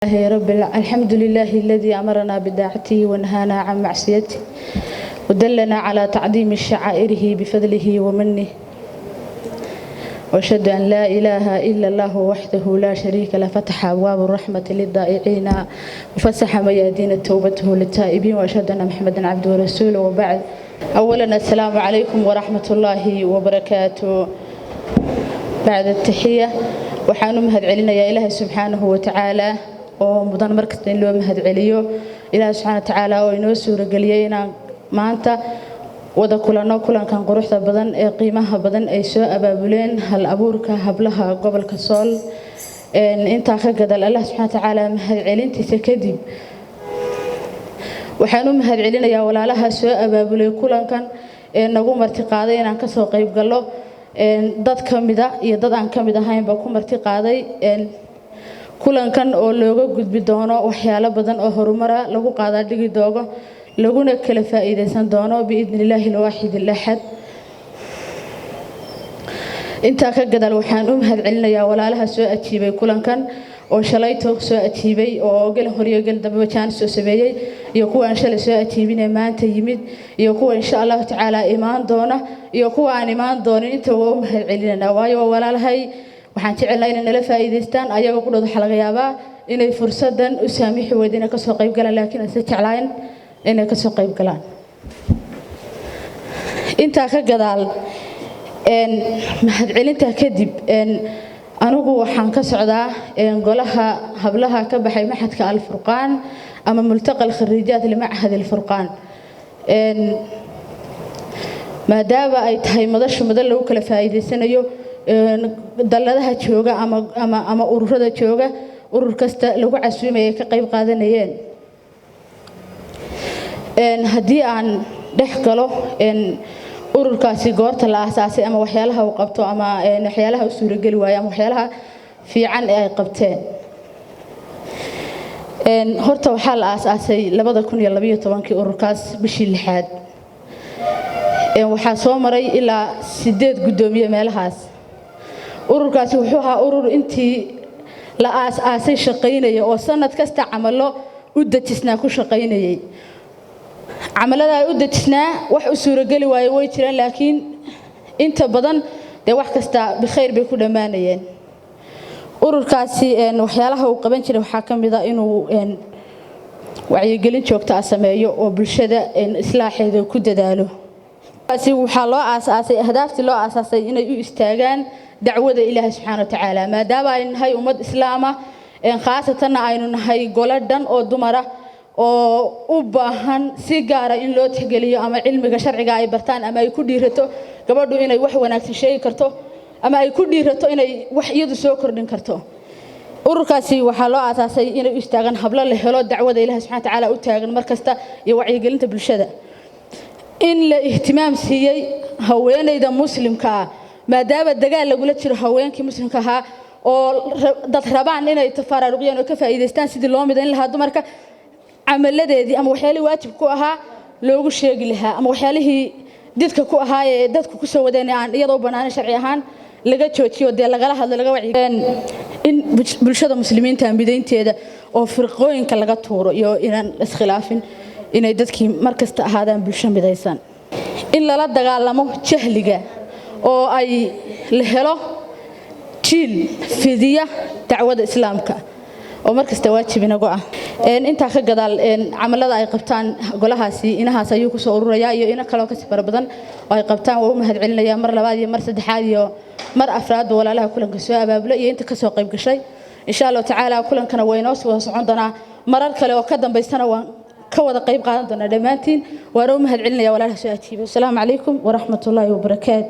الحمد لله الذي أمرنا بداعته ونهانا عن معصيته ودلنا على تعظيم شعائره بفضله ومنه وأشهد أن لا إله إلا الله وحده لا شريك له فتح أبواب الرحمة للضائعين وفسح ميادين توبته للتائبين وأشهد أن محمدا عبده ورسوله وبعد. أولا السلام عليكم ورحمة الله وبركاته. بعد التحية waxaanu mahad celinayaa Ilaahay subhanahu wa ta'ala oo mudan markasta in loo mahad celiyo Ilaahay subhanahu wa ta'ala oo inoo suura galiyay inaan maanta wada kulankan quruxda badan ee qiimaha badan ay soo abaabuleen hal abuurka hablaha gobolka Sool inta ka gadal Allah subhanahu wa ta'ala mahad celintiisa kadib waxaanu mahad celinayaa walaalaha soo abaabulay kulankan ee nagu marti qaaday inaan ka soo qayb galo dad kamida iyo dad aan kamid ahayn ba ku marti qaaday kulankan oo looga gudbi doono waxyaalo badan oo horumar lagu qaada dhigi doogo laguna kala faa'iideysan doono biidnillaahi alwaahid alahad. inta ka gadal waxaan u mahad celinayaa walaalaha soo ajiibay kulankan oo shalayto soo ajiibay oo gal horiyo gal daba jaan soo sameeyay iyo kuwa aan shalay soo ajiibinay maanta yimid iyo kuwa insha Allah ta'ala imaan doona iyo kuwa aan imaan doonin inta waa u mahad celinaa waayo walaalahay waxaan jecelahay in nala faa'iideystaan ayaga ku dhado xalaga yaaba inay fursadan u saamixi weydina ka soo qayb galaan laakiin ay jeclaan inay ka soo qayb galaan. inta ka gadaal mahad celinta kadib anigu waxaan ka socdaa golaha hablaha ka baxay maxadka al-furqaan ama multaqa al-khariijaat li ma'had al-furqaan maadaama ay tahay madashu lagu kala faa'iideysanayo daladaha jooga ama ururada jooga urur kasta lagu casuumay ka qayb qaadanayeen hadii aan dhex galo ururkaasi goorta la aasaasay ama waxyaalaha uu qabto ama waxyaalaha u suura gali waayay ama waxyaalaha fiican ee ay qabteen horta waxa la aasaasay 2012 ururkaas bishii 6aad waxa soo maray ilaa 8 gudoomiye meelahaas ururkaasi wuxuu ahaa urur intii la aasaasay shaqeynaya oo sanad kasta camalo u dajisnaa ku shaqeynayay عملنا ودتنا wax u suura gali waayay way jiraan laakiin inta badan de wax kasta bixeer bay ku dhamaanayeen ururkaasi waxyaalaha uu qaban jiray waxa kamid ah inuu wacyigelin joogto ah sameeyo oo bulshada islaaxeeda ku dadaalo kaasi waxa loo aasaasay ahdaaftii loo aasaasay inay u istaagaan dacwada Ilaahay subhanahu wa ta'ala maadaama ay nahay ummad islaama khaasatan aynu nahay goladan oo dumara oo u baahan si gaar ah in loo tixgeliyo ama cilmiga sharciga ay bartaan ama ay ku dhiirato gabadhu inay wax wanaagsan sheegi karto ama ay ku dhiirato inay wax iyadu soo kordhin karto ururkaasi waxa loo aasaasay inay u istaagaan hablo la helo dacwada Ilaahay subhanahu wa ta'ala u taagan markasta iyo wacyigelinta bulshada in la ihtimaam siiyay haweeneyda muslimka maadaama dagaal lagu la jiro haweenkii muslimka ahaa oo dad rabaan inay tafaruqiyaan oo ka faa'iideystaan sidii loo midayn lahaa dumarka عملدي أما وحيالي واجب كو أها لوجو شيء لها أما وحياله دتك كو أها دتك كو سوى دني عن يضو بنان شرعيهان لقيت شو تيو دي لقى لها لقى وعي إن بالشدة مسلمين تنبيدين تيدا أو فرقين كلقت هورو يو إن الخلاف إن دتك مركز هذا بالشام بدايسان إلا لا دقالمو جهلجة أو أي لهلا تيل فيديا تعود إسلامك oo markasta waajibina go'a inta ka gadaal amalada ay qabtaan golahaasi inahaas ayuu ku soo ururaya iyo ina kale oo ka safar badan oo ay qabtaan waa u mahad celinaya mar labaad iyo mar saddexaad iyo mar afraad walaalaha kulanka soo abaabulay iyo inta ka soo qayb gashay insha Allah ta'ala kulankana way noo soo socon doonaa marar kale oo ka dambeysana waan ka wada qayb qaadan doonaa dhamaantiin waan u mahad celinaya walaalaha soo ajiibay. Assalaamu calaykum wa rahmatullaahi wa barakaatuh.